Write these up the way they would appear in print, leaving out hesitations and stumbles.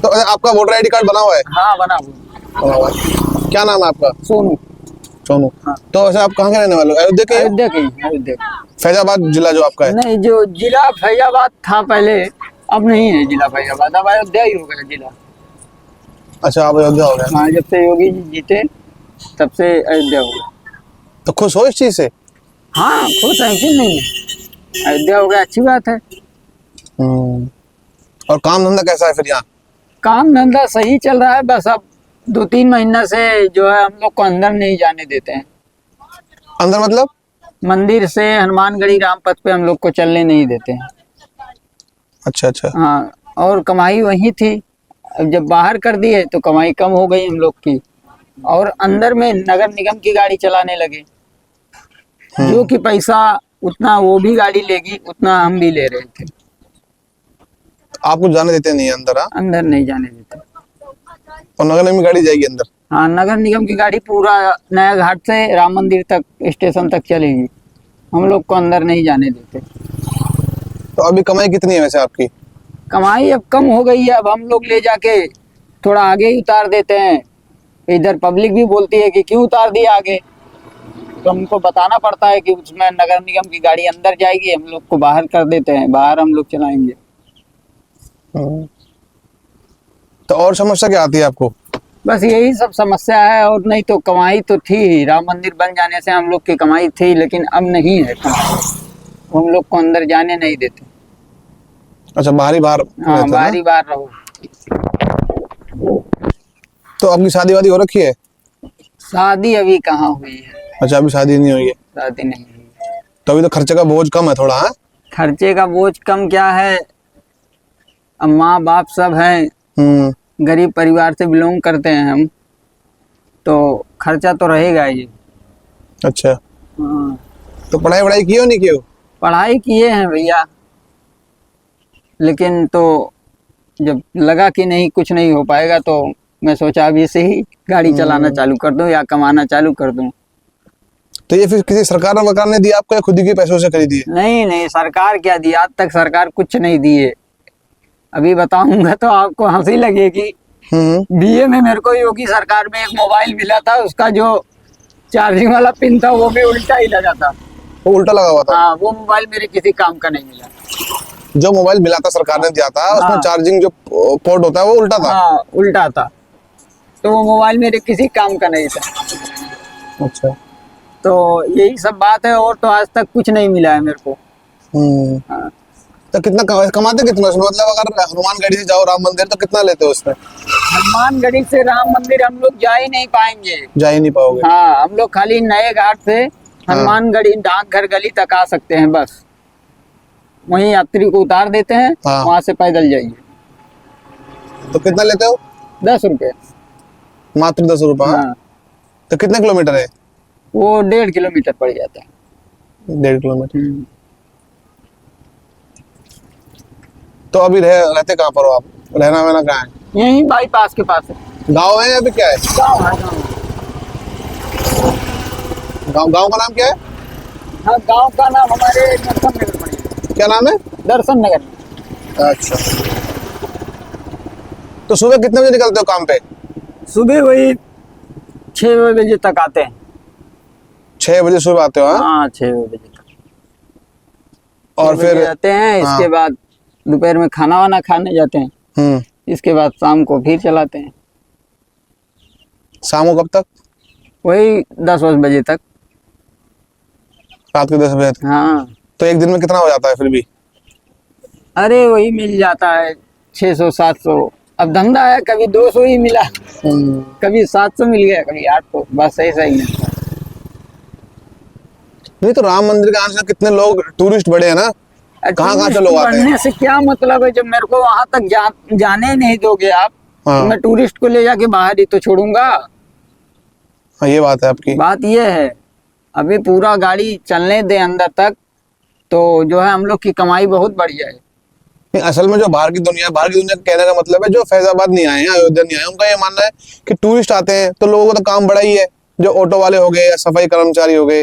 तो आपका voter ID card बना हुआ है? हाँ बना हुआ। क्या नाम है आपका? सोनू। सोनू। हाँ। तो वैसे आप कहाँ के रहने वाले हो? अयोध्या के? अयोध्या के ही, अयोध्या के। फैजाबाद जिला जो आपका है? नहीं, जो जिला फैजाबाद था पहले, अब नहीं है जिला फैजाबाद, अब अयोध्या ही हो गया जिला। अच्छा, आप अयोध्या हो गया। हाँ, जब से योगी जी जीते तब से अयोध्या हो गया। तो खुश हो इस चीज से? हाँ खुश है, क्यों नहीं है, अयोध्या हो गया, अच्छी बात है। और काम धंधा कैसा है फिर यहाँ? काम धंधा सही चल रहा है, बस अब 2-3 महीना से जो है हम लोग को अंदर नहीं जाने देते हैं। अंदर मतलब? मंदिर से हनुमानगढ़ी रामपथ पे हम लोग को चलने नहीं देते हैं। अच्छा अच्छा। हाँ, और कमाई वही थी, अब जब बाहर कर दिए तो कमाई कम हो गई हम लोग की, और अंदर में नगर निगम की गाड़ी चलाने लगे। जो कि पैसा उतना वो भी गाड़ी लेगी, उतना हम भी ले रहे थे। आपको जाने देते नहीं है अंदर? हाँ, अंदर नहीं जाने देते। और नगर निगम की गाड़ी जाएगी अंदर? हाँ, नगर निगम की गाड़ी पूरा नया घाट से राम मंदिर तक, स्टेशन तक चलेगी, हम लोग को अंदर नहीं जाने देते। तो अभी कमाई कितनी है वैसे आपकी? कमाई अब कम हो गई है, अब हम लोग ले जाके थोड़ा आगे ही उतार देते हैं। इधर पब्लिक भी बोलती है कि क्यों उतार दिया आगे, तो हमको बताना पड़ता है कि उसमें नगर निगम की गाड़ी अंदर जाएगी, हम लोग को बाहर कर देते हैं, बाहर हम लोग चलाएंगे। तो और समस्या क्या आती है आपको? बस यही सब समस्या है, और नहीं तो कमाई तो थी ही, राम मंदिर बन जाने से हम लोग की कमाई थी, लेकिन अब नहीं है कमाई, हम लोग को अंदर जाने नहीं देते। अच्छा, बाहर हाँ, बाहर ही बाहर रहो। तो आपकी शादी वादी हो रखी है? शादी अभी कहाँ हुई है। अच्छा, अभी शादी नहीं हुई है? शादी नहीं हुई। तो अभी तो खर्चे का बोझ कम है थोड़ा? हाँ, खर्चे का बोझ कम क्या है, अब माँ बाप सब हैं, गरीब परिवार से बिलोंग करते हैं हम, तो खर्चा तो रहेगा ही। अच्छा। हाँ। तो पढ़ाई वढ़ाई की हो नहीं की हो? पढ़ाई किए हैं भैया, लेकिन तो जब लगा कि नहीं कुछ नहीं हो पाएगा, तो मैं सोचा अभी से ही गाड़ी चलाना चालू कर दूं या कमाना चालू कर दूं। तो ये फिर किसी सरकार ने दिया आपको या खुद ही के पैसों से खरीदी है? नहीं नहीं, सरकार क्या दी, आज तक सरकार कुछ नहीं दिए। अभी बताऊंगा तो आपको हंसी लगेगी। बीए में मेरे को योगी सरकार में एक मोबाइल मिला था, उसका जो चार्जिंग वाला पिन था वो भी उल्टा ही लगा था। वो उल्टा लगा हुआ था? हाँ, वो मोबाइल मेरे किसी काम का नहीं मिला। जो मोबाइल मिला था सरकार ने दिया था, उसमें चार्जिंग जो पोर्ट होता है वो उल्टा था? हाँ, उल्टा था, तो वो मोबाइल मेरे किसी काम का नहीं था। अच्छा। तो यही सब बात है, और तो आज तक कुछ नहीं मिला है मेरे को। हाँ। तो कितना कमाते कितना उसमें? मतलब अगर हनुमानगढ़ी से जाओ राम मंदिर तो कितना लेते हो उसमें? हनुमानगढ़ी से राम मंदिर हम लोग जा ही नहीं पाएंगे। जा ही नहीं पाओगे? हाँ, हम लोग खाली नए घाट से हनुमानगढ़ी डाकघर गली तक आ सकते हैं, बस वहीं यात्री को उतार देते हैं। वहां से पैदल जाइए। तो कितना लेते हो? 10 रुपए। मात्र 10 रुपए? हाँ। तो कितने किलोमीटर है वो? 1.5 किलोमीटर पड़ जाता है। 1.5 किलोमीटर। तो अभी रहते कहाँ पर हो आप? रहना वहना कहाँ है? यहीं बाईपास के पास है। गाँव है या फिर क्या है? गाँव है। गाँव का नाम क्या है? हाँ, गाँव का नाम हमारे दर्शन नगर पड़ेगा। क्या नाम है? दर्शन नगर। अच्छा। तो सुबह कितने बजे निकलते हो काम पे? सुबह वही 6 बजे तक आते हैं। 6 बजे सुबह आते हो? हाँ, 6 बजे तक। और फिर आते हैं, इसके बाद दोपहर में खाना वाना खाने जाते हैं। इसके बाद शाम को फिर चलाते हैं। शाम को कब तक? वही 10-10 बजे तक। रात के 10 बजे तक? हाँ। तो एक दिन में कितना हो जाता है फिर भी? अरे वही मिल जाता है 600-700। अब धंधा है, कभी 200 ही मिला, कभी 700 मिल गया, कभी 800, बस ऐसा ही है। नहीं तो राम मंदिर के आने से कितने लोग टूरिस्ट बढ़े हैं ना, कहाँ से लोग आते हैं? बढ़ने से क्या मतलब है, जब मेरे को वहां तक जाने नहीं दोगे आप, तो मैं टूरिस्ट को ले जाके बाहर ही तो छोड़ूंगा। हाँ, ये बात है आपकी। बात ये है, अभी पूरा गाड़ी चलने दे अंदर तक, तो जो है हम लोग की कमाई बहुत बढ़िया है। असल में जो बाहर की दुनिया का कहने का मतलब है, जो फैजाबाद नहीं आए हैं, अयोध्या नहीं आए, उनका ये मानना है कि टूरिस्ट आते हैं तो लोगों का तो काम बड़ा ही है, जो ऑटो वाले हो गए या सफाई कर्मचारी हो गए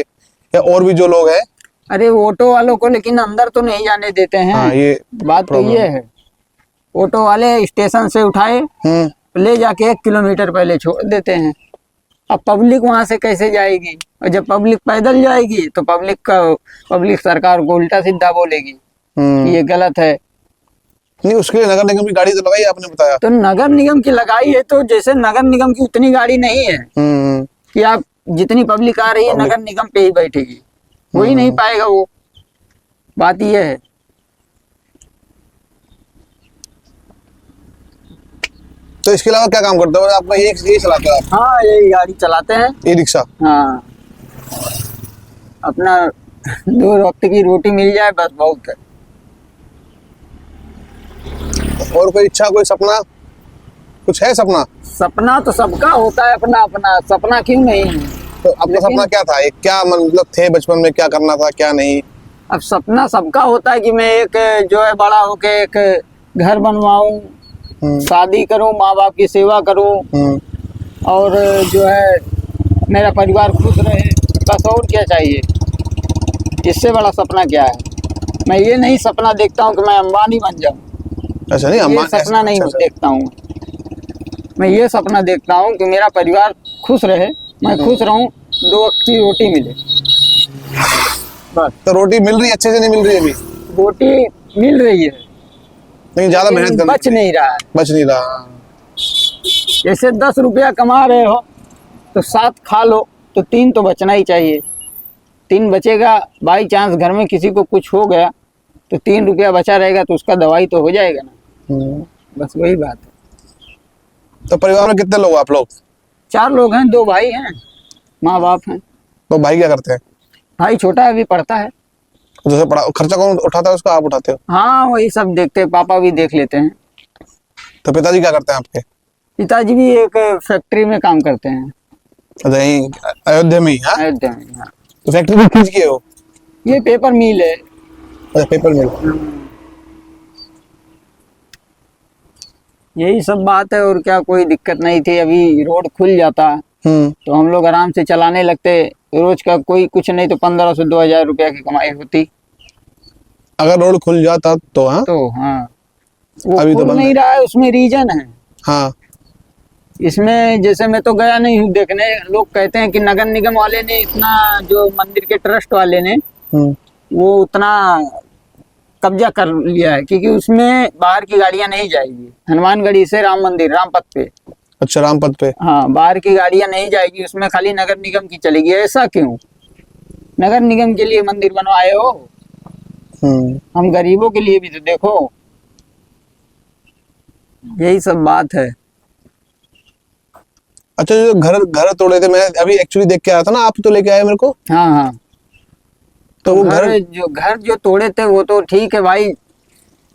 या और भी जो लोग हैं। अरे ऑटो वालों को लेकिन अंदर तो नहीं जाने देते हैं। हाँ, ये बात तो ये है। ऑटो वाले स्टेशन से उठाए, ले जाके 1 किलोमीटर पहले छोड़ देते हैं। अब पब्लिक वहां से कैसे जाएगी? और जब पब्लिक पैदल जाएगी तो पब्लिक सरकार को उल्टा सीधा बोलेगी कि ये गलत है। नहीं, उसके लिए नगर निगम की गाड़ी तो लगाई आपने बताया। तो नगर निगम की लगाई है, तो जैसे नगर निगम की उतनी गाड़ी नहीं है कि आप जितनी पब्लिक आ रही है नगर निगम पे ही बैठेगी, वही नहीं पाएगा वो। बात ये है। तो इसके अलावा क्या काम करते हो आप? यही चलाते हो आप? हाँ, यही गाड़ी चलाते हैं। E rickshaw? हाँ, अपना 2 वक्त की रोटी मिल जाए बस बहुत है। और कोई इच्छा, कोई सपना, कुछ है सपना? सपना तो सबका होता है अपना अपना, सपना क्यों नहीं है? तो आपका सपना क्या था? एक क्या मतलब थे बचपन में, क्या करना था क्या नहीं? अब सपना सबका होता है कि मैं एक जो है बड़ा होके एक घर बनवाऊं, शादी करूं, माँ बाप की सेवा करूं, और जो है मेरा परिवार खुश रहे, बस। और क्या चाहिए? इससे बड़ा सपना क्या है? मैं ये नहीं सपना देखता हूँ कि मैं अंबानी बन जाऊं। अच्छा, नहीं ये सपना नहीं देखता हूँ मैं। ये सपना देखता हूँ कि मेरा परिवार खुश रहे, मैं खुश रहूं, 2 वक्त की रोटी मिले बस। तो रोटी मिल रही है अच्छे से? नहीं मिल रही अभी? रोटी मिल रही है, लेकिन ज्यादा मेहनत करनी, बच नहीं रहा है। बच नहीं रहा। जैसे 10 रुपया कमा रहे हो तो 7 खा लो, तो 3 तो बचना ही चाहिए। 3 बचेगा, बाई चांस घर में किसी को कुछ हो गया तो 3 रुपया बचा रहेगा, तो उसका दवाई तो हो जाएगा ना। बस वही बात है। तो परिवार में कितने लोग आप लोग? 4 लोग हैं, 2 भाई हैं, माँ बाप हैं। तो भाई क्या करते हैं? भाई छोटा है, अभी पढ़ता है। जैसे पढ़ा, खर्चा कौन उठाता है उसका? आप उठाते हो? हाँ, वही सब देखते हैं, पापा भी देख लेते हैं। तो पिताजी क्या करते हैं आपके? पिताजी भी एक फैक्ट्री में काम करते हैं। अच्छा, यहीं अयोध्या में ही? हाँ, अयोध्या में। हाँ, तो फैक्ट्री में किस किए हो? ये पेपर मिल है। अच्छा, पेपर मिल। यही सब बात है, और क्या कोई दिक्कत नहीं थी। अभी रोड खुल जाता तो हम लोग आराम से चलाने लगते। रोज का कोई कुछ नहीं तो 1500 से 2000 रुपया की कमाई होती अगर रोड खुल जाता तो। हाँ, तो। हाँ, वो अभी तो खुल बंद नहीं है। रहा है, उसमें रीजन है। हाँ, इसमें जैसे मैं तो गया नहीं हूँ देखने। लोग कहते हैं कि नगर निगम वाले ने इतना, जो मंदिर के ट्रस्ट वाले ने वो उतना कब्जा कर लिया है, क्योंकि उसमें बाहर की गाड़ियां नहीं जाएगी। हनुमानगढ़ी से राम मंदिर, रामपथ पे। अच्छा, रामपथ पे। हाँ, बाहर की गाड़ियां नहीं जाएगी उसमें, खाली नगर निगम की चलेगी। ऐसा क्यों? नगर निगम के लिए मंदिर बनवाए हो, हम गरीबों के लिए भी तो देखो। यही सब बात है। अच्छा, जो घर घर तोड़े थे, मैं अभी एक्चुअली देख के आया था ना, आप तो लेके आए मेरे को। हाँ हाँ, तो वो घर घर जो तोड़े थे वो तो ठीक है भाई,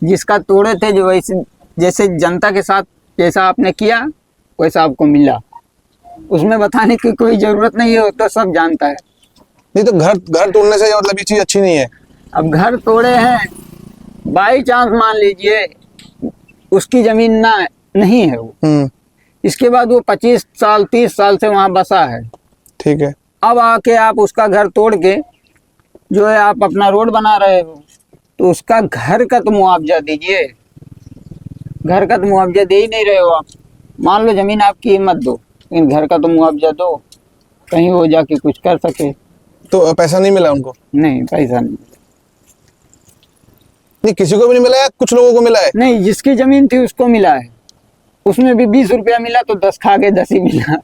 जिसका तोड़े थे, जो वैसे जैसे जनता के साथ जैसा आपने किया वैसा आपको मिला, उसमें बताने की कोई जरूरत नहीं है, तो सब जानता है। नहीं, तो घर घर तोड़ने से मतलब ये चीज अच्छी नहीं है। अब घर तोड़े हैं, बाई चांस मान लीजिए उसकी जमीन ना नहीं है वो, इसके बाद वो 25 साल 30 साल से वहां बसा है, ठीक है। अब आके आप उसका घर तोड़ के जो है आप अपना रोड बना रहे हो, तो उसका घर का तो मुआवजा दीजिए। घर का तो मुआवजा दे ही नहीं रहे हो आप। मान लो जमीन आपकी है, मत दो, लेकिन घर का तो मुआवजा दो, कहीं वो जाके कुछ कर सके। तो पैसा नहीं मिला उनको? नहीं, पैसा नहीं। नहीं, किसी को भी नहीं मिला है, कुछ लोगों को मिला है? नहीं, जिसकी जमीन थी उसको मिला है, उसमें भी 20 रुपया मिला तो 10 खा गए, 10 ही मिला।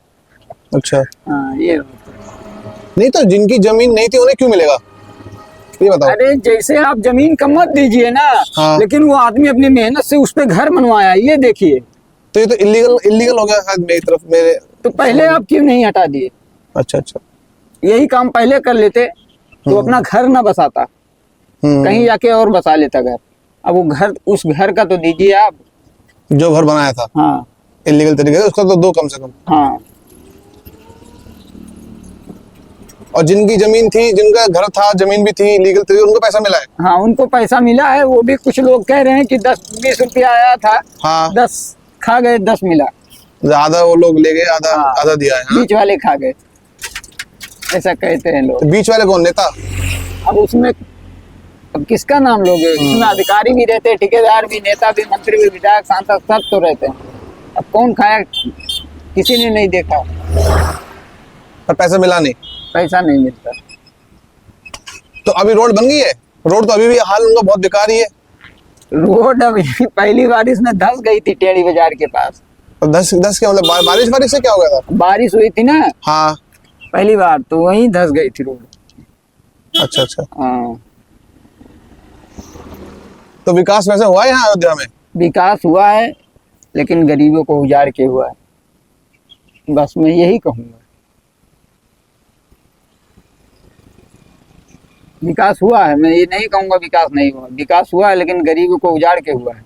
अच्छा। हाँ, ये नहीं, तो जिनकी जमीन नहीं थी उन्हें क्यों मिलेगा, ये बताओ। अरे जैसे आप जमीन का मत दीजिए ना। हाँ। लेकिन वो आदमी अपनी मेहनत से उस पे घर बनवाया, ये देखिए। तो ये तो इलीगल हो गया शायद मेरी तरफ, मेरे। तो पहले आप क्यों नहीं हटा दिए? अच्छा अच्छा। यही काम पहले कर लेते तो अपना घर ना बसाता, कहीं जाके और बसा लेता घर। अब वो घर, उस घर का तो दीजिए आप, जो घर बनाया था। हाँ इलीगल तरीके से, उसका तो दो कम से कम। हाँ। और जिनकी जमीन थी, जिनका घर था, जमीन भी थी लीगल तरीके, उनको पैसा मिला है? हाँ, उनको पैसा मिला है। वो भी कुछ लोग कह रहे हैं कि 10-20 रुपया आया था। हाँ। 10 खा गए, 10 मिला। आधा वो लोग ले गए, आधा हाँ। आधा दिया है। हाँ? बीच वाले खा गए, ऐसा कहते हैं लोग। तो बीच वाले कौन, नेता? अब उसमें अब किसका नाम लोगे? इसमें अधिकारी भी रहते हैं, ठेकेदार भी, नेता भी, मंत्री भी, विधायक, सांसद सब तो रहते हैं। अब कौन खाया? किसी ने नहीं देखा, पर पैसा मिला नहीं। पैसा नहीं मिलता। तो अभी रोड बन गई है? रोड तो अभी भी हाल उनका बहुत बेकार ही है। रोड अभी पहली बारिश में धंस गई थी टेढ़ी बाजार के पास। तो 10 क्या मतलब बारिश से क्या हो गया था? बारिश हुई थी ना हाँ। पहली बार, तो वहीं धंस गई थी रोड। अच्छा अच्छा। हाँ, तो विकास वैसे हुआ है यहाँ अयोध्या में? विकास हुआ है लेकिन गरीबों को उजाड़ के हुआ है, बस मैं यही कहूँगा। विकास हुआ है, मैं ये नहीं कहूँगा विकास नहीं हुआ। विकास हुआ है लेकिन गरीबों को उजाड़ के हुआ है।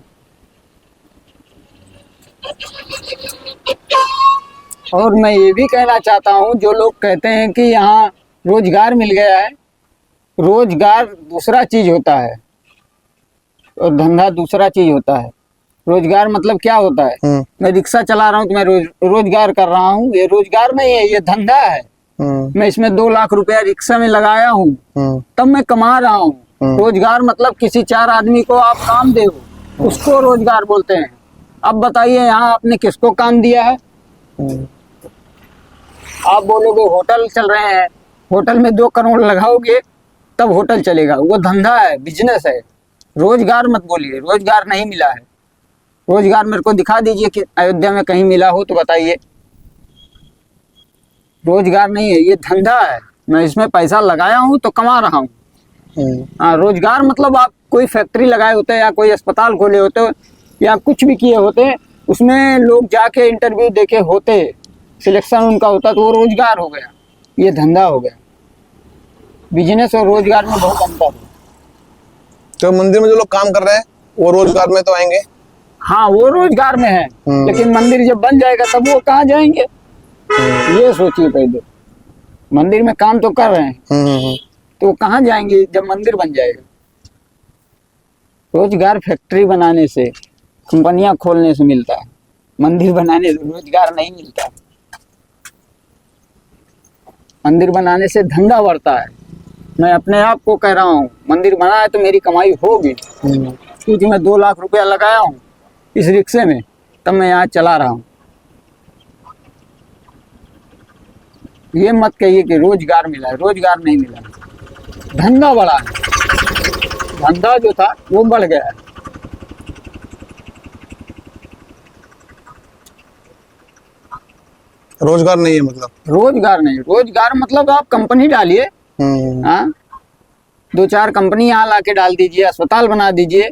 और मैं ये भी कहना चाहता हूँ, जो लोग कहते हैं कि यहाँ रोजगार मिल गया है, रोजगार दूसरा चीज होता है और धंधा दूसरा चीज होता है। रोजगार मतलब क्या होता है? मैं रिक्शा चला रहा हूँ तो मैं रोजगार कर रहा हूँ, ये रोजगार नहीं है, ये धंधा है। मैं इसमें 2 लाख रुपया रिक्शा में लगाया हूँ, तब मैं कमा रहा हूँ। रोजगार मतलब किसी 4 आदमी को आप काम दे, उसको रोजगार बोलते हैं। अब बताइए यहाँ आपने किसको काम दिया है? आप बोलोगे होटल चल रहे हैं, होटल में 2 करोड़ लगाओगे तब होटल चलेगा, वो धंधा है, बिजनेस है। रोजगार मत बोलिए, रोजगार नहीं मिला है। रोजगार मेरे को दिखा दीजिए कि अयोध्या में कहीं मिला हो तो बताइए। रोजगार नहीं है, ये धंधा है। मैं इसमें पैसा लगाया हूँ तो कमा रहा हूँ। हाँ, रोजगार मतलब आप कोई फैक्ट्री लगाए होते या कोई अस्पताल खोले होते या कुछ भी किए होते, उसमें लोग जाके इंटरव्यू देके होते, सिलेक्शन उनका होता, तो वो रोजगार हो गया, ये धंधा हो गया। बिजनेस और रोजगार में बहुत अंतर है। तो मंदिर में जो लोग काम कर रहे हैं वो रोजगार में तो आएंगे? हाँ, वो रोजगार में है, लेकिन मंदिर जब बन जाएगा तब वो कहाँ जाएंगे? ये सोचिए पहले। मंदिर में काम तो कर रहे हैं तो वो कहाँ जाएंगे जब मंदिर बन जाएगा? रोजगार फैक्ट्री बनाने से, कंपनियां खोलने से मिलता है, मंदिर बनाने से रोजगार नहीं मिलता। मंदिर बनाने से धंधा बढ़ता है। मैं अपने आप को कह रहा हूँ, मंदिर बना है तो मेरी कमाई होगी, क्योंकि मैं 2 लाख रुपया लगाया हूँ इस रिक्शे में, तब मैं यहाँ चला रहा हूँ। ये मत कहिए कि रोजगार मिला है, रोजगार नहीं मिला, धंधा बढ़ा है। धंधा जो था वो बढ़ गया है। रोजगार नहीं है मतलब? रोजगार नहीं, रोजगार मतलब आप कंपनी डालिए, हाँ, 2-4 कंपनी यहाँ ला के डाल दीजिए, अस्पताल बना दीजिए,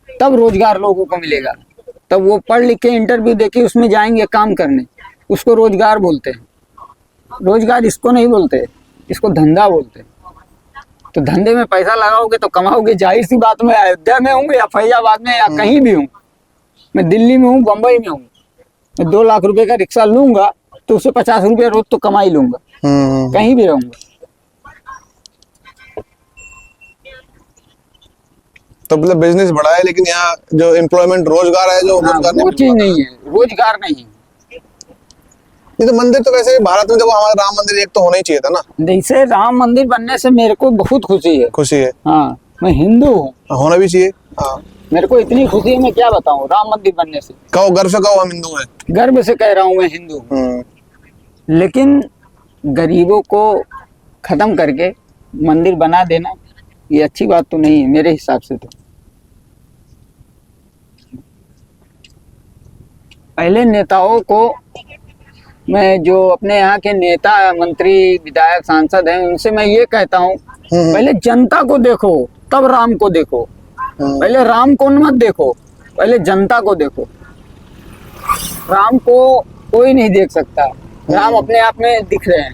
तब रोजगार लोगों को मिलेगा। तब वो पढ़ लिख के इंटरव्यू देके उसमें जाएंगे काम करने, उसको रोजगार बोलते हैं। रोजगार इसको नहीं बोलते, इसको धंधा बोलते हैं। तो धंधे में पैसा लगाओगे तो कमाओगे। जाहिर सी बात, मैं अयोध्या में हूँ या फैजाबाद में या कहीं भी हूँ, मैं दिल्ली में हूँ, बम्बई में हूँ, मैं 2 लाख रुपए का रिक्शा लूंगा तो उससे 50 रुपया रोज तो कमा ही लूंगा, कहीं भी रहूंगा। तो मतलब बिजनेस बड़ा है, लेकिन यहाँ जो एम्प्लॉयमेंट रोजगार है, जो रोजगार वो चीज नहीं है, रोजगार नहीं। ये तो मंदिर तो वैसे ही भारत में देखो, हमारा राम मंदिर एक तो होना ही चाहिए था ना। जैसे राम मंदिर बनने से मेरे को बहुत खुशी है। खुशी है? हाँ, मैं हिंदू हूँ, होना भी चाहिए। हाँ, मेरे को इतनी खुशी है, मैं क्या बताऊँ राम मंदिर बनने से। कहो, गर्व से कहो हम हिंदू हैं। गर्व से कह रहा हूँ मैं हिंदू हूँ। लेकिन गरीबों को खत्म करके मंदिर बना देना ये अच्छी बात तो नहीं है मेरे हिसाब से। तो पहले नेताओं को, मैं जो अपने यहाँ के नेता, मंत्री, विधायक, सांसद हैं, उनसे मैं ये कहता हूँ, पहले जनता को देखो तब राम को देखो। पहले राम को मत देखो, पहले जनता को देखो। राम को कोई नहीं देख सकता, राम अपने आप में दिख रहे हैं,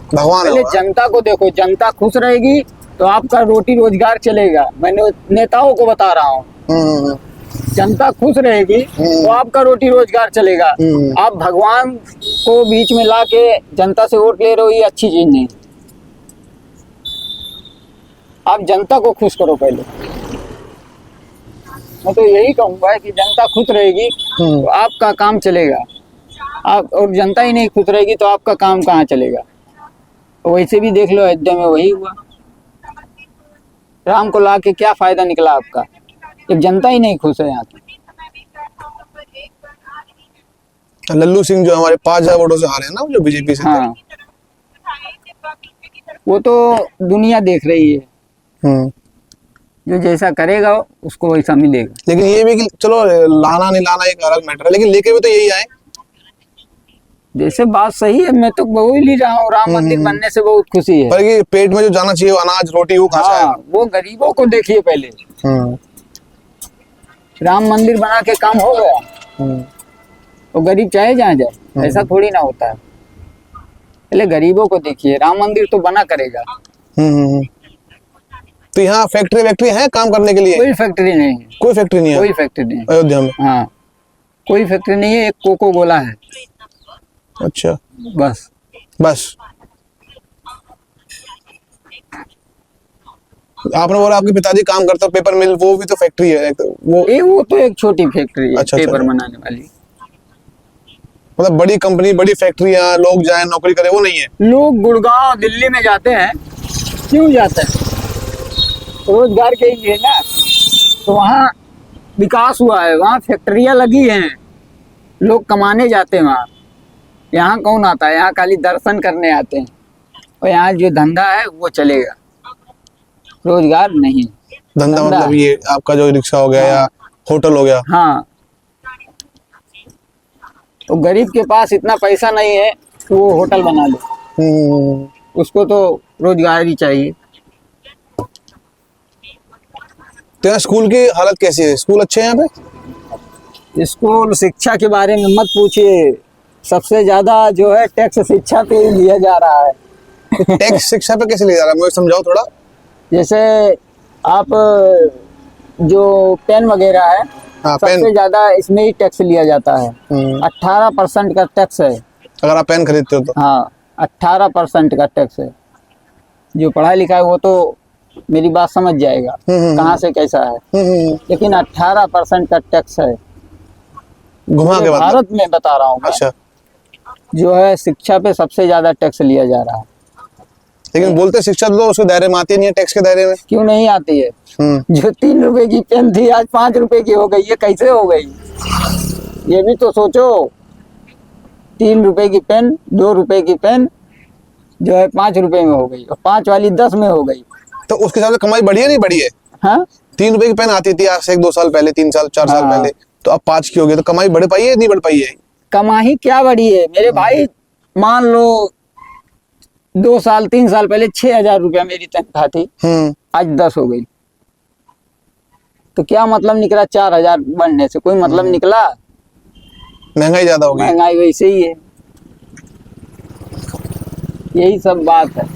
भगवान। पहले जनता को देखो। जनता खुश रहेगी तो आपका रोटी रोजगार चलेगा। मैं नेताओं को बता रहा हूँ, जनता खुश रहेगी तो आपका रोटी रोजगार चलेगा। आप भगवान को बीच में ला के जनता से वोट ले रहे हो, ये अच्छी चीज नहीं। आप जनता को खुश करो पहले। मैं तो यही कहूंगा कि जनता खुश रहेगी तो आपका काम चलेगा। आप और जनता ही नहीं खुश रहेगी तो आपका काम कहाँ चलेगा? वैसे भी देख लो, अयोध्या में वही हुआ। राम को ला के क्या फायदा निकला आपका? एक जनता ही नहीं खुश है यहाँ की। लल्लू सिंह जो हमारे 5,000 वोटों से हारे हैं ना, जो बीजेपी से थे। हाँ, वो तो दुनिया देख रही है, हम्म। जो जैसा करेगा उसको वैसा मिलेगा। लेकिन ये भी कि चलो लाना नहीं लाना एक अलग मैटर है, लेकिन लेके भी तो यही आए। जैसे बात सही है, मैं तो बोल ही रहा हूँ, राम मंदिर बनने से बहुत खुशी है। पर ये पेट में जो जाना चाहिए वो अनाज रोटी वो कहाँ से हाँ, वो गरीबों को देखिए पहले। आएगा? राम मंदिर बना के काम हो गया, तो गरीब चाहे जहाँ जाए, ऐसा थोड़ी ना होता है। पहले गरीबों को देखिए, राम मंदिर तो बना करेगा। तो यहाँ फैक्ट्री वैक्ट्री है काम करने के लिए? कोई फैक्ट्री नहीं है, कोई फैक्ट्री नहीं है कोई फैक्ट्री नहीं है। अयोध्या में? हाँ, कोई फैक्ट्री नहीं है। एक कोको गोला है, अच्छा, बस। बस। आपने बोला आपके पिताजी काम करते पेपर मिल, वो भी तो फैक्ट्री है वो तो एक छोटी फैक्ट्री है, अच्छा, पेपर अच्छा। बनाने वाली। मतलब बड़ी कंपनी बड़ी फैक्ट्रियां लोग जाए नौकरी करे वो नहीं है? लोग गुड़गांव दिल्ली में जाते हैं, क्यों जाते हैं? रोजगार के लिए ना। तो वहाँ विकास हुआ है, वहाँ फैक्ट्रियाँ लगी हैं, लोग कमाने जाते हैं वहाँ। यहाँ कौन आता है? यहाँ खाली दर्शन करने आते हैं। और यहाँ जो धंधा है वो चलेगा, रोजगार नहीं। धंधा मतलब ये आपका जो रिक्शा हो गया या होटल हो गया? हाँ, तो गरीब के पास इतना पैसा नहीं है कि वो होटल बना ले, उसको तो रोजगार ही चाहिए। तो यहाँ स्कूल की हालत कैसी है? स्कूल अच्छे हैं यहाँ पे? स्कूल शिक्षा के बारे में मत पूछिए, सबसे ज्यादा जो है टैक्स शिक्षा पे ही लिया जा रहा है। तो टैक्स शिक्षा पे कैसे लिया जा रहा है, मुझे समझाओ थोड़ा। जैसे आप जो पेन वगैरह है, हाँ, सबसे पेन। ज्यादा इसमें ही टैक्स लिया जाता है। 18% का टैक्स है। अगर आप पेन खरीदते हो तो? हाँ, 18% का टैक्स है। जो पढ़ा लिखा है वो तो मेरी बात समझ जाएगा कहाँ से कैसा है, लेकिन 18% का टैक्स है। घुमा के भारत में बता रहा हूँ मैं, अच्छा, जो है शिक्षा पे सबसे ज्यादा टैक्स लिया जा रहा है। लेकिन बोलते शिक्षा तो उसके दायरे में आती नहीं है, टैक्स के दायरे में। क्यों नहीं आती है? जो 3 रुपए की पेन थी आज 5 रुपए की हो गई, ये कैसे हो गई? ये भी तो सोचो। 3 रुपए की पेन, 2 रुपए की पेन जो है 5 रुपए में हो गई, और 5 वाली 10 में हो गई। तो उसके हिसाब से कमाई बढ़ी है नहीं बढ़ी है? हाँ, 3 रुपए की पेन आती थी आज से 1-2 साल पहले, 3 साल 4 साल हाँ। पहले, तो अब 5 की हो गई, तो कमाई बढ़ पाई है नहीं बढ़ पाई है? कमाई क्या बढ़ी है मेरे भाई? मान लो 2 साल 3 साल पहले 6,000 रुपया मेरी तनख्वाह थी, आज 10 हो गई। तो क्या मतलब निकला? 4,000 बढ़ने से कोई मतलब निकला? महंगाई ज्यादा हो गई। महंगाई वैसे ही है, यही सब बात है।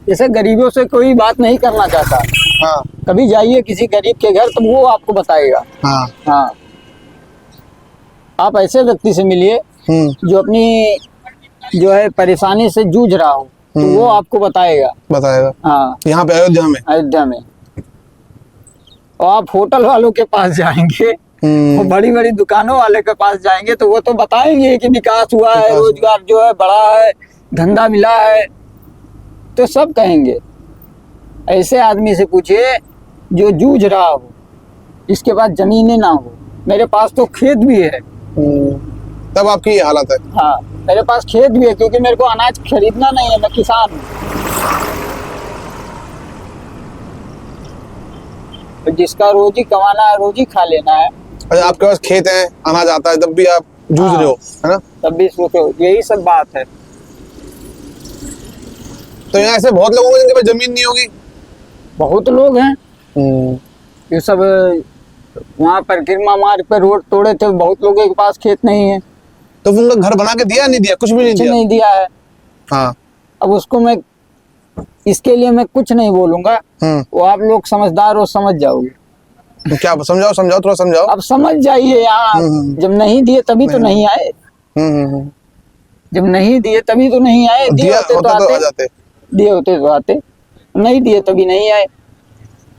जैसे गरीबों से कोई बात नहीं करना चाहता, हाँ, कभी जाइए किसी गरीब के घर तो वो आपको बताएगा। हाँ, हाँ, आप ऐसे व्यक्ति से मिलिए जो अपनी जो है परेशानी से जूझ रहा हो, तो वो आपको बताएगा। हाँ, यहाँ पे अयोध्या में? अयोध्या में। और आप होटल वालों के पास जाएंगे, वो बड़ी बड़ी दुकानों वाले के पास जाएंगे, तो वो तो बताएंगे कि विकास हुआ है, रोजगार जो है बढ़ा है, धंधा मिला है, तो सब कहेंगे। ऐसे आदमी से पूछिए जो जूझ रहा हो, इसके पास जमीनें ना हो। मेरे पास तो खेत भी है, तब आपकी ये हालत है। हाँ, मेरे पास खेत भी है, क्योंकि मेरे को अनाज खरीदना नहीं है, मैं किसान हूँ। तो जिसका रोजी कमाना है, रोजी खा लेना है। अच्छा, आपके पास खेत है, अनाज आता है, तब भी आप जूझ रहे हो, है ना? तब भी सोचो, यही सब बात है। तो यहाँ ऐसे बहुत लोग होंगे जिनके पास जमीन नहीं होगी? बहुत लोग हैं, ये सब वहाँ पर किरमा मार्ग पे रोड तोड़े थे, बहुत लोगों के पास खेत नहीं है। तो उनका घर बना के दिया नहीं दिया? कुछ भी नहीं कुछ दिया? नहीं दिया है। हाँ, अब उसको मैं, इसके लिए मैं कुछ नहीं बोलूंगा, वो आप लोग समझदार हो, समझ जाओगे। तो क्या समझाओ, समझाओ, थोड़ा समझाओ। अब समझ जाइए, यहाँ जब नहीं दिए तभी तो नहीं आए। जब नहीं दिए तभी तो नहीं आए, दिए होते तो आते, दिए होते तो आते, नहीं दिए तभी नहीं आए।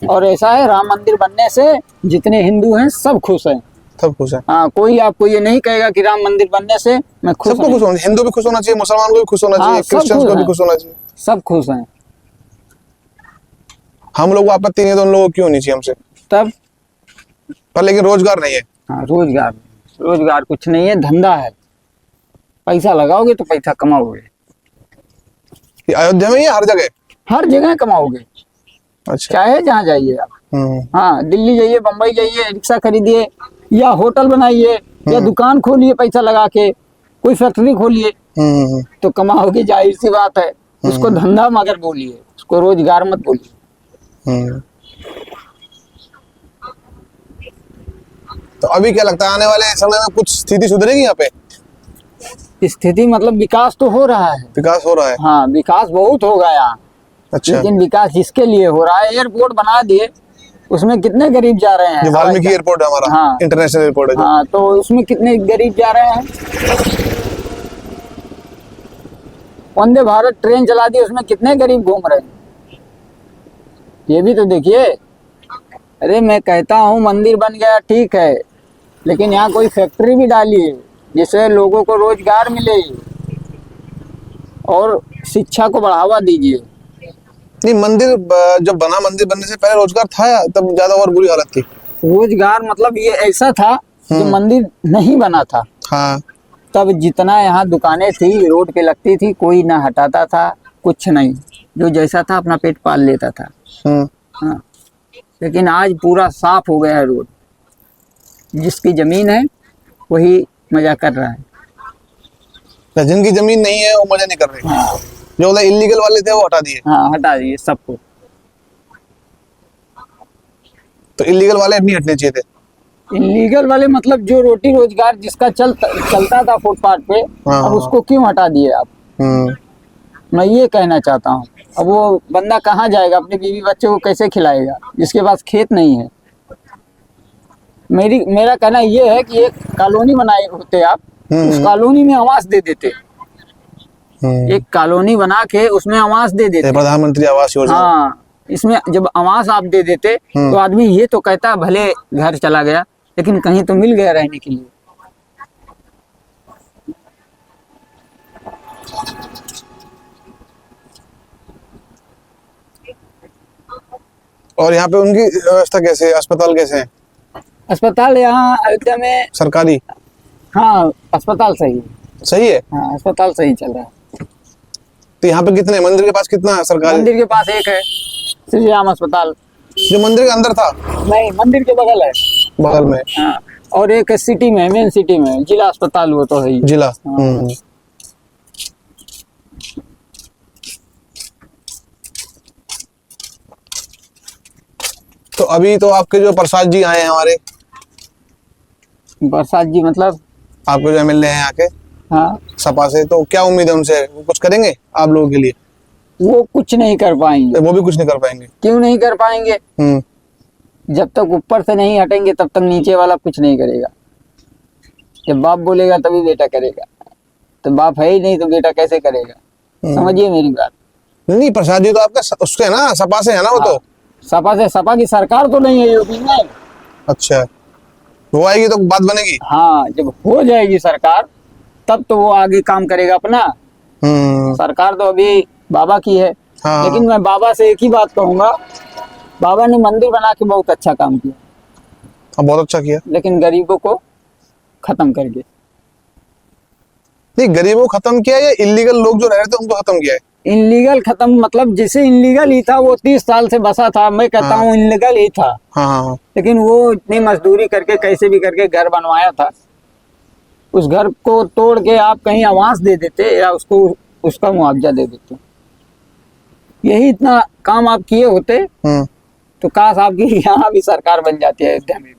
और ऐसा है, राम मंदिर बनने से जितने हिंदू हैं सब खुश हैं। सब खुश है। हाँ, कोई आपको ये नहीं कहेगा कि राम मंदिर बनने से मैं खुश सबको खुश होना चाहिए, हिंदू भी खुश होना चाहिए, मुसलमान को भी खुश होना चाहिए, क्रिश्चियंस को भी खुश होना चाहिए। सब खुश हैं। हम लोग को आपत्ति नहीं है तो उन लोगों को क्यों नहीं चाहिए हमसे? तब पर लेकिन रोजगार नहीं है। हाँ, रोजगार, रोजगार कुछ नहीं है, धंधा है। पैसा लगाओगे तो पैसा कमाओगे, ये अयोध्या में ही है, हर जगह? हर जगह कमाओगे, अच्छा। चाहे जहाँ जाइए आप। हम्म। हाँ, दिल्ली जाइए, बम्बई जाइए, रिक्शा खरीदिए या होटल बनाइए या दुकान खोलिए पैसा लगा के, कोई फैक्ट्री खोलिए तो कमाओगे, जाहिर सी बात है। उसको धंधा मगर बोलिए, उसको रोजगार मत बोलिए। तो अभी क्या लगता है आने वाले समय में कुछ स्थिति सुधरेगी यहाँ पे? स्थिति मतलब विकास तो हो रहा है। विकास हो रहा है? हाँ, विकास बहुत होगा यहाँ। अच्छा। लेकिन विकास जिसके लिए हो रहा है, एयरपोर्ट बना दिए, उसमें कितने गरीब जा रहे हैं। जो वाल्मीकि एयरपोर्ट है हमारा, हाँ, इंटरनेशनल एयरपोर्ट है जो। हाँ, तो उसमें कितने गरीब जा रहे हैं। वंदे भारत ट्रेन चला दी, उसमें कितने गरीब घूम रहे हैं, ये भी तो देखिए। अरे मैं कहता हूँ मंदिर बन गया ठीक है, लेकिन यहाँ कोई फैक्ट्री भी डालिए जिससे लोगों को रोजगार मिले और शिक्षा को बढ़ावा दीजिए। नहीं, मंदिर जब बना, मंदिर बनने से पहले रोजगार था तब ज्यादा और बुरी हालत थी। रोजगार मतलब ये ऐसा था जो मंदिर नहीं बना था हाँ। तब जितना यहाँ दुकानें थी रोड पे लगती थी, कोई ना हटाता था, कुछ नहीं, जो जैसा था अपना पेट पाल लेता था। हाँ, लेकिन आज पूरा साफ हो गया है रोड, जिसकी जमीन है वही मजा कर रहा है। तो जिनकी जमीन नहीं है वो मजा नहीं कर रहे। हाँ, जो इलीगल वाले थे वो हटा दिए। हाँ, हटा दिए सबको। तो इलीगल वाले नहीं हटने चाहिए थे। इलीगल वाले मतलब जो रोटी रोजगार जिसका चलता था फुटपाथ पे, हाँ, अब उसको क्यों हटा दिए आप? हम्म। मैं ये कहना चाहता हूँ। अब वो बंदा कहाँ जाएगा, अपने बीवी बच्चे को कैसे खिलाएगा जिसके पास खेत नहीं है? मेरा कहना ये है कि एक कॉलोनी बनाए होते आप, उस कॉलोनी में आवास दे देते, एक कॉलोनी बना के उसमें आवास दे देते। प्रधानमंत्री आवास योजना। हाँ, इसमें जब आवास आप दे देते तो आदमी ये तो कहता भले घर चला गया, लेकिन कहीं तो मिल गया रहने के लिए। और यहाँ पे उनकी व्यवस्था कैसे है? अस्पताल कैसे हैं? अस्पताल यहाँ अयोध्या में, सरकारी? हाँ, अस्पताल सही है। सही है? हाँ, अस्पताल सही चल रहा है। तो यहाँ पे कितने, मंदिर के पास कितना सरकारी? मंदिर के पास एक है, श्री राम अस्पताल। जो मंदिर के अंदर था? नहीं, मंदिर के बगल है, बगल में। हाँ, और एक सिटी में, मेन सिटी में जिला अस्पताल, वो तो है ही। जिला। हाँ। तो अभी तो आपके जो प्रसाद जी आए हैं हमारे, प्रसाद जी मतलब आपके जो एमएलए हैं आके हाँ, सपा से, तो क्या उम्मीद है उनसे? वो कुछ करेंगे आप लोगों के लिए? वो कुछ नहीं कर पाएंगे। वो भी कुछ नहीं कर पाएंगे? क्यों नहीं कर पाएंगे? जब तक ऊपर से नहीं हटेंगे तब तक नीचे वाला कुछ नहीं करेगा। जब बाप बोलेगा तभी बेटा करेगा, तो बाप है ही नहीं तो बेटा कैसे करेगा? समझिए मेरी बात। नहीं, प्रसाद जी तो आपका उसके है ना, सपा से है ना वो। तो सपा से, सपा की सरकार तो नहीं है यूपी में। अच्छा, वो आएगी तो बात बनेगी। हाँ, जब हो जाएगी सरकार तब तो वो आगे काम करेगा अपना। सरकार तो अभी बाबा की है। हाँ। लेकिन मैं बाबा से एक ही बात कहूंगा, बाबा ने मंदिर बना के बहुत अच्छा काम किया। हाँ, बहुत अच्छा किया। लेकिन गरीबों को खत्म कर दिया। नहीं, गरीबों को खत्म किया या इलीगल लोग जो रह रहे थे उनको खत्म किया है? इनलीगल खत्म मतलब जिसे इनलीगल ही था वो 30 साल से बसा था, मैं कहता हूँ इनलीगल ही था। हाँ। लेकिन वो इतनी मजदूरी करके कैसे भी करके घर बनवाया था, उस घर को तोड़ के आप कहीं आवास दे देते या उसको उसका मुआवजा दे देते। यही इतना काम आप किए होते तो काश आपकी यहाँ भी सरकार बन जाती है, अयोध्या में भी।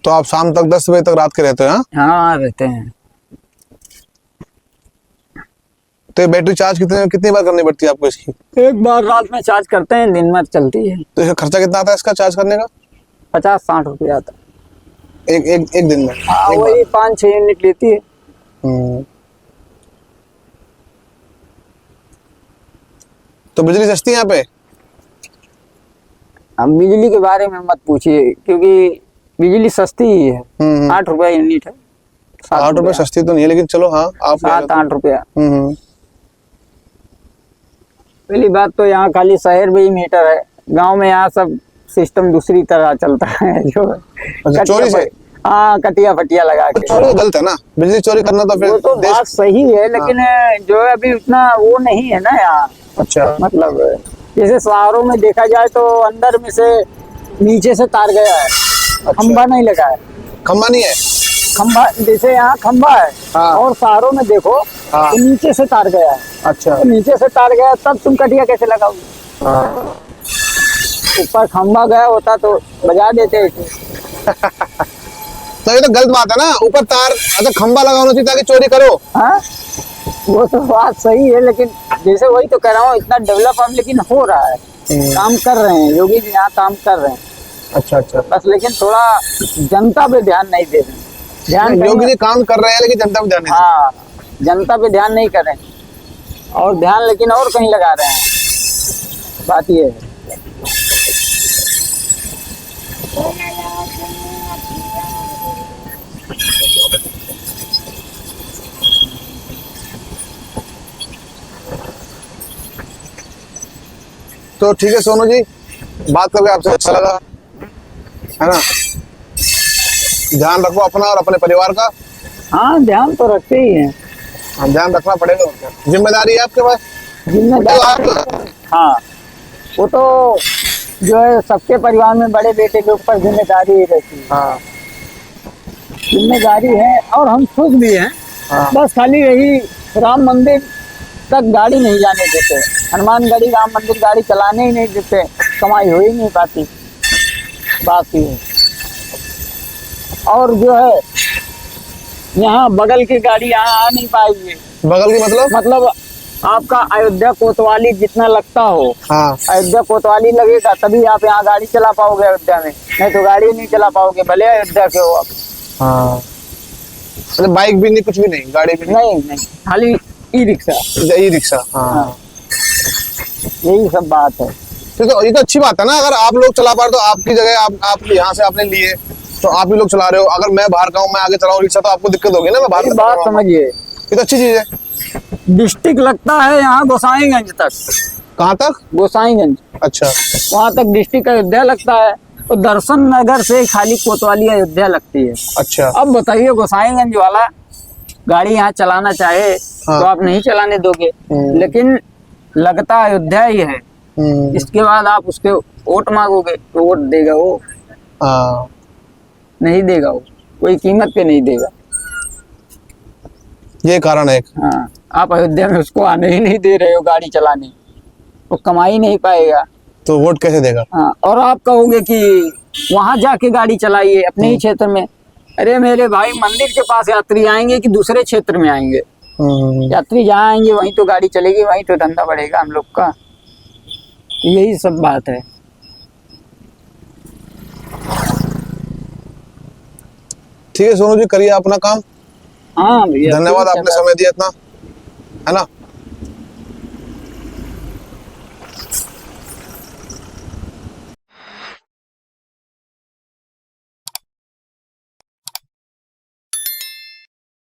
तो आप शाम तक 10 बजे तक रात के रहते हैं? हाँ, रहते हैं। तो ये बैटरी चार्ज कितनी बार करनी पड़ती है आपको इसकी? एक बार रात में चार्ज करते हैं, दिन भर चलती है। तो इसका खर्चा कितना आता है इसका चार्ज करने का? 50-60 रुपये आता है। एक दिन में? हाँ, वही 5-6 यूनिट लेती है। तो बिजली सस्ती है यहाँ पे? अब बिजली के बारे में मत पूछिए, क्योंकि बिजली सस्ती ही है, 8 रुपया यूनिट है। 8 रुपए सस्ती तो नहीं है, लेकिन चलो हाँ आप 7-8 रुपया। हम्म। पहली बात तो यहाँ खाली शहर में ही मीटर है, गांव में यहाँ सब सिस्टम दूसरी तरह चलता है जो अच्छा, चोरी से? हाँ, कटिया फटिया लगा के। चोरी गलत है ना, बिजली चोरी करना तो फिर वो तो बात सही है, लेकिन जो है अभी उतना वो नहीं है ना यहाँ। अच्छा, मतलब जैसे शहरों में देखा जाए तो अंदर में से नीचे से तार गया है, खंबा नहीं लगा है। खंबा नहीं है? खंबा जैसे यहाँ खंबा है, हाँ। और शहरों में देखो हाँ। तो नीचे से तार गया है। अच्छा, तो नीचे से तार गया तब तुम कटिया कैसे लगाओगे? हाँ। ऊपर खंबा गया होता तो बजा देते इसे। तो ये तो गलत बात है ना, ऊपर तार, अच्छा खंबा लगाना चाहिए ताकि चोरी करो। हाँ, वो तो बात सही है, लेकिन जैसे वही तो कह रहा हूँ, इतना डेवलप अब लेकिन हो रहा है, काम कर रहे हैं योगी जी, यहाँ काम कर रहे हैं। अच्छा अच्छा, बस लेकिन थोड़ा जनता पे ध्यान नहीं दे रहे, ध्यान योगी जी काम कर रहे हैं लेकिन जनता पे ध्यान नहीं दे रहे। हाँ, जनता पे ध्यान नहीं कर रहे हैं, और ध्यान लेकिन और कहीं लगा रहे हैं। बात ये है। तो ठीक है सोनू जी, बात करके आपसे अच्छा लगा, है ना। ध्यान रखो अपना और अपने परिवार का। हाँ, ध्यान तो रखते ही हैं। हाँ, ध्यान रखना पड़ेगा और क्या। जिम्मेदारी है आपके पास। जिम्मेदारी, हाँ, वो तो जो है सबके परिवार में बड़े बेटे के ऊपर जिम्मेदारी ही रहती है। हाँ जिम्मेदारी है, और हम खुश भी हैं। हाँ। बस खाली यही राम मंदिर तक गाड़ी नहीं जाने देते, हनुमानगढ़ी राम मंदिर गाड़ी चलाने ही नहीं देते, कमाई हो ही नहीं पाती। बात ये है। और जो है यहाँ बगल की गाड़ी यहाँ आ नहीं पाएगी। बगल की मतलब आपका अयोध्या कोतवाली जितना लगता हो, हाँ अयोध्या कोतवाली लगेगा तभी आप यहाँ गाड़ी चला पाओगे अयोध्या में, नहीं तो गाड़ी नहीं चला पाओगे, भले अयोध्या के हो आप। हाँ, मतलब बाइक भी नहीं, कुछ भी नहीं, गाड़ी भी नहीं, खाली ई रिक्शा, ई रिक्शा। हाँ, यही सब बात है। तो ये तो अच्छी बात है ना, अगर आप लोग चला पा रहे तो आपकी जगह आप यहाँ से आपने लिए तो आप ही लोग चला रहे हो। अगर मैं बाहर का हूँ, मैं आगे चलाऊँ रिक्शा, तो आपको दिक्कत होगी ना। मैं बाहर बात समझिए, ये तो अच्छी चीज है। डिस्ट्रिक्ट लगता है यहाँ गोसाईगंज तक। कहाँ तक? गोसाईगंज, अच्छा, वहाँ तक डिस्ट्रिक्ट अयोध्या लगता है, और दर्शन नगर से खाली कोतवाली अयोध्या लगती है। अच्छा। अब बताइए, गोसाईगंज वाला गाड़ी यहाँ चलाना चाहे हाँ। तो आप नहीं चलाने दोगे, लेकिन लगता अयोध्या ही है। इसके बाद आप उसके वोट मांगोगे तो वोट देगा वो? हाँ, नहीं देगा वो, कोई कीमत पे नहीं देगा। ये कारण है। हाँ, आप अयोध्या में उसको आने ही नहीं दे रहे हो गाड़ी चलाने, वो कमाई नहीं पाएगा, तो वोट कैसे देगा? हाँ। और आप कहोगे कि वहां जाके गाड़ी चलाइए अपने ही क्षेत्र में। अरे मेरे भाई, मंदिर के पास यात्री आएंगे कि दूसरे क्षेत्र में आएंगे? यात्री जहाँ आएंगे वहीं तो गाड़ी चलेगी, वहीं तो धंधा बढ़ेगा हम लोग का। यही सब बात है। ठीक है सोनू जी, करिए अपना काम। हाँ भैया, धन्यवाद, आपने समय दिया इतना, है ना।